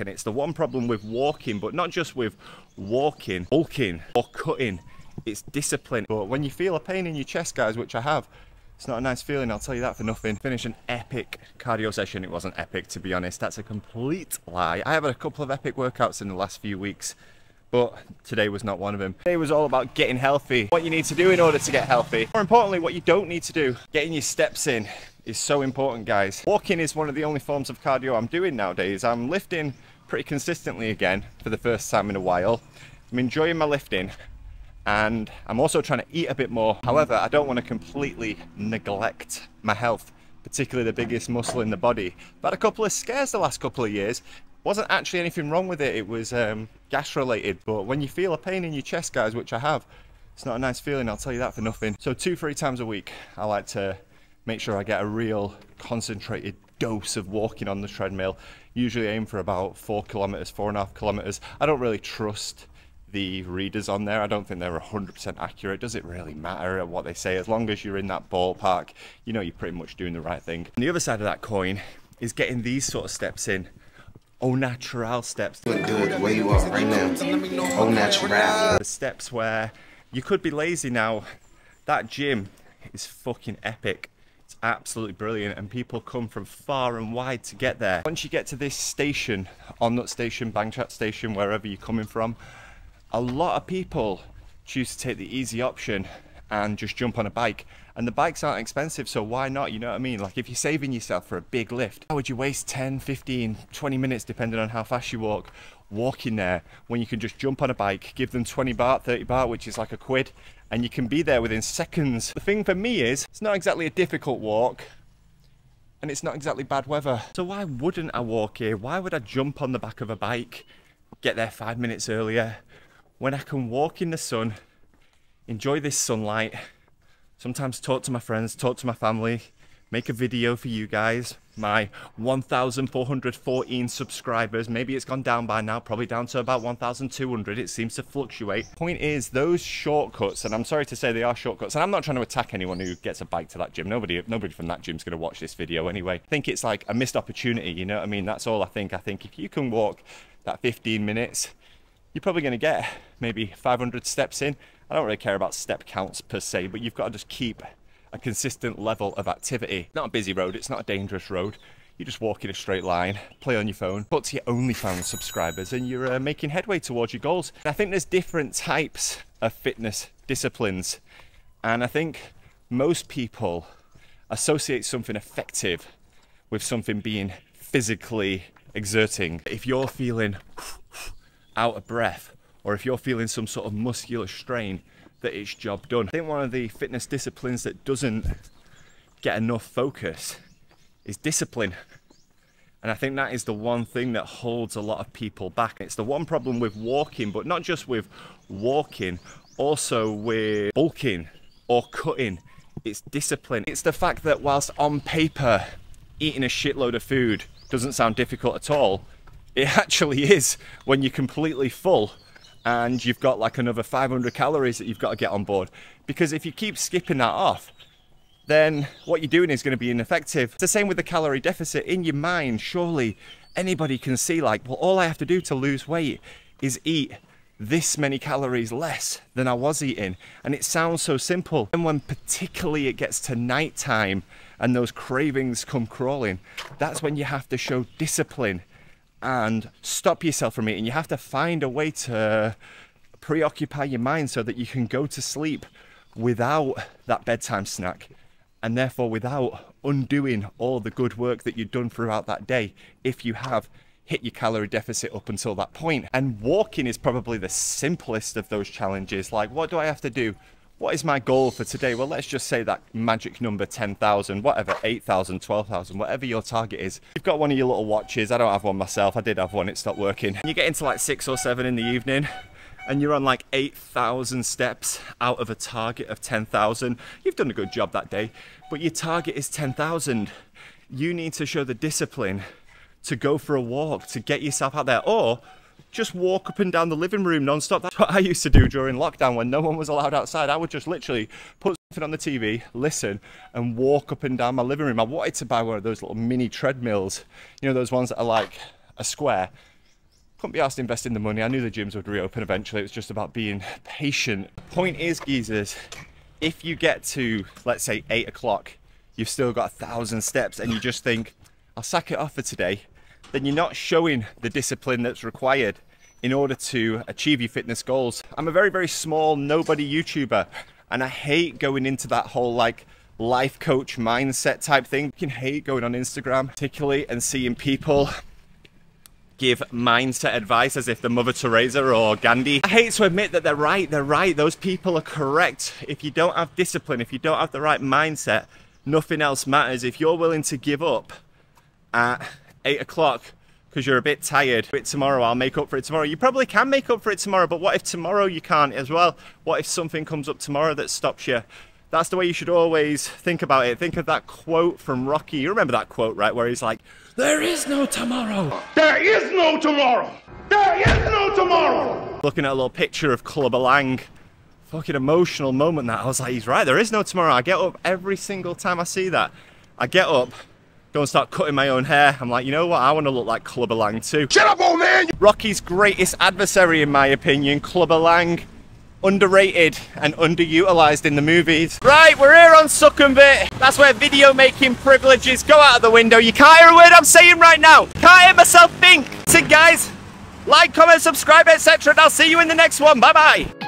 And it's the one problem with walking, but not just with walking, bulking or cutting, it's discipline. But when you feel a pain in your chest, guys, which I have, it's not a nice feeling, I'll tell you that for nothing. Finish an epic cardio session. It wasn't epic, to be honest. That's a complete lie. I have had a couple of epic workouts in the last few weeks, but today was not one of them. Today was all about getting healthy, what you need to do in order to get healthy. More importantly, what you don't need to do. Getting your steps in is so important, guys. Walking is one of the only forms of cardio I'm doing nowadays. I'm lifting pretty consistently again for the first time in a while. I'm enjoying my lifting, and I'm also trying to eat a bit more. However, I don't want to completely neglect my health, particularly the biggest muscle in the body. I've had a couple of scares the last couple of years. Wasn't actually anything wrong with it. It was gas related. But when you feel a pain in your chest, guys, which I have, it's not a nice feeling, I'll tell you that for nothing. So 2-3 times a week, I like to make sure I get a real concentrated dose of walking on the treadmill. Usually aim for about 4 kilometers, 4.5 kilometers. I don't really trust the readers on there. I don't think they're 100% accurate. Does it really matter what they say? As long as you're in that ballpark, you know you're pretty much doing the right thing. And the other side of that coin is getting these sort of steps in. Au natural steps. Look good the way you are right now. Au natural. The steps where you could be lazy now. That gym is fucking epic. It's absolutely brilliant, and people come from far and wide to get there. Once you get to this station, Onnut station, Bangchat station, wherever you're coming from, a lot of people choose to take the easy option and just jump on a bike. And the bikes aren't expensive, so why not? You know what I mean? Like, if you're saving yourself for a big lift, why would you waste 10, 15, 20 minutes, depending on how fast you walk, walking there, when you can just jump on a bike, give them 20 baht, 30 baht, which is like a quid, and you can be there within seconds. The thing for me is, it's not exactly a difficult walk, and it's not exactly bad weather. So why wouldn't I walk here? Why would I jump on the back of a bike, get there 5 minutes earlier, when I can walk in the sun, enjoy this sunlight, sometimes talk to my friends, talk to my family, make a video for you guys, my 1,414 subscribers. Maybe it's gone down by now, probably down to about 1,200. It seems to fluctuate. Point is, those shortcuts, and I'm sorry to say they are shortcuts, and I'm not trying to attack anyone who gets a bike to that gym. Nobody from that gym's going to watch this video anyway. I think it's like a missed opportunity, you know what I mean? That's all I think. I think if you can walk that 15 minutes, you're probably going to get maybe 500 steps in. I don't really care about step counts per se, but you've got to just keep a consistent level of activity. Not a busy road, it's not a dangerous road. You just walk in a straight line, play on your phone, put to your OnlyFans subscribers, and you're making headway towards your goals. I think there's different types of fitness disciplines, and I think most people associate something effective with something being physically exerting. If you're feeling out of breath, or if you're feeling some sort of muscular strain, that it's job done. I think one of the fitness disciplines that doesn't get enough focus is discipline. And I think that is the one thing that holds a lot of people back. It's the one problem with walking, but not just with walking, also with bulking or cutting. It's discipline. It's the fact that whilst on paper, eating a shitload of food doesn't sound difficult at all, it actually is when you're completely full and you've got like another 500 calories that you've got to get on board. Because if you keep skipping that off, then what you're doing is going to be ineffective. It's the same with the calorie deficit. In your mind, surely anybody can see, like, well, all I have to do to lose weight is eat this many calories less than I was eating. And it sounds so simple. And when particularly it gets to nighttime and those cravings come crawling, that's when you have to show discipline and stop yourself from eating. You have to find a way to preoccupy your mind so that you can go to sleep without that bedtime snack, and therefore without undoing all the good work that you've done throughout that day, if you have hit your calorie deficit up until that point. And walking is probably the simplest of those challenges. Like, what do I have to do? What is my goal for today? Well, let's just say that magic number 10,000, whatever, 8,000, 12,000, whatever your target is. You've got one of your little watches. I don't have one myself. I did have one, it stopped working. You get into like 6 or 7 in the evening and you're on like 8,000 steps out of a target of 10,000. You've done a good job that day, but your target is 10,000. You need to show the discipline to go for a walk, to get yourself out there, or just walk up and down the living room non-stop. That's what I used to do during lockdown when no one was allowed outside. I would just literally put something on the TV, listen, and walk up and down my living room. I wanted to buy one of those little mini treadmills, you know, those ones that are like a square, couldn't be asked to invest in the money. I knew the gyms would reopen eventually. It was just about being patient. Point is, geezers, if you get to, let's say, 8 o'clock, you've still got 1,000 steps and you just think, I'll sack it off for today, then you're not showing the discipline that's required in order to achieve your fitness goals. I'm a very, very small, nobody YouTuber, and I hate going into that whole like life coach mindset type thing. I can hate going on Instagram particularly and seeing people give mindset advice as if they're Mother Teresa or Gandhi. I hate to admit that they're right, those people are correct. If you don't have discipline, if you don't have the right mindset, nothing else matters. If you're willing to give up at 8 o'clock because you're a bit tired, tomorrow I'll make up for it tomorrow. You probably can make up for it tomorrow, but what if tomorrow you can't as well? What if something comes up tomorrow that stops you? That's the way you should always think about it. Think of that quote from Rocky. You remember that quote, right? Where he's like, there is no tomorrow. There is no tomorrow. There is no tomorrow. Looking at a little picture of Clubber Lang. Fucking emotional moment that. I was like, he's right, there is no tomorrow. I get up every single time I see that. I get up, go and start cutting my own hair. I'm like, you know what? I want to look like Clubber Lang too. Shut up, old man. Rocky's greatest adversary, in my opinion, Clubber Lang. Underrated and underutilized in the movies. Right, we're here on Succumbit. That's where video making privileges go out of the window. You can't hear a word I'm saying right now. Can't hear myself think. So guys, like, comment, subscribe, etc. and I'll see you in the next one. Bye bye.